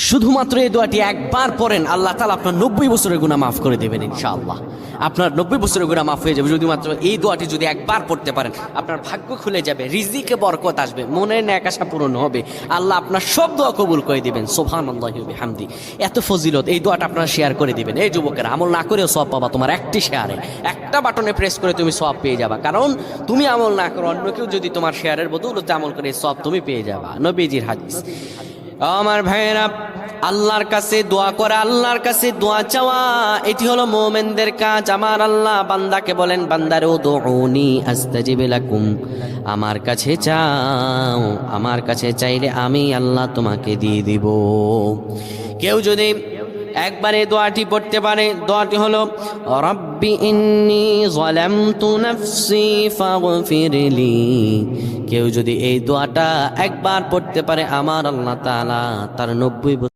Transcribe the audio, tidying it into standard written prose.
শুধুমাত্র এই দোয়াটি একবার পড়েন, আল্লাহ তাআলা আপনার 90 বছরের গুনাহ মাফ করে দেবেন ইনশাআল্লাহ। আপনার 90 বছরের গুনাহ মাফ হয়ে যাবে শুধুমাত্র এই দোয়াটি যদি একবার পড়তে পারেন। আপনার ভাগ্য খুলে যাবে, রিজিকে বরকত আসবে, মনের ন্যাক আশা পূরণ হবে, আল্লাহ আপনার সব দোয়া কবুল করে দিবেন। সুবহানাল্লাহি ওয়া বিহামদি। এত ফজিলত, এই দোয়াটা আপনারা শেয়ার করে দিবেন। এই যুবকেরা, আমল না করেও সওয়াব পাবা। তোমার একটি শেয়ারে, একটা বাটনে প্রেস করে তুমি সওয়াব পেয়ে যাবা। কারণ তুমি আমল না করো, অন্য কেউ যদি তোমার শেয়ারের বদৌলতে আমল করে, সওয়াব তুমি পেয়ে যাবা। নবীজির হাদিস। আমার ভাইয়েরা, আল্লাহর কাছে দোয়া করা, আল্লাহর কাছে দোয়া চাওয়া, এটি হলো মুমিনদের কাজ। আমার আল্লাহ বান্দাকে বলেন, বান্দারে উদউনি আস্তাজিব লাকুম, আমার কাছে চাও, আমার কাছে চাইলে আমি আল্লাহ তোমাকে দিয়ে দিব। কেউ যদি একবারে দোয়াটি পড়তে পারে, দোয়াটি হলো রব্বি ইন্নী যালামতু নাফসি ফাগফিরলি। কেউ যদি এই দোয়াটা একবার পড়তে পারে, আমার আল্লাহ তাআলা তার 90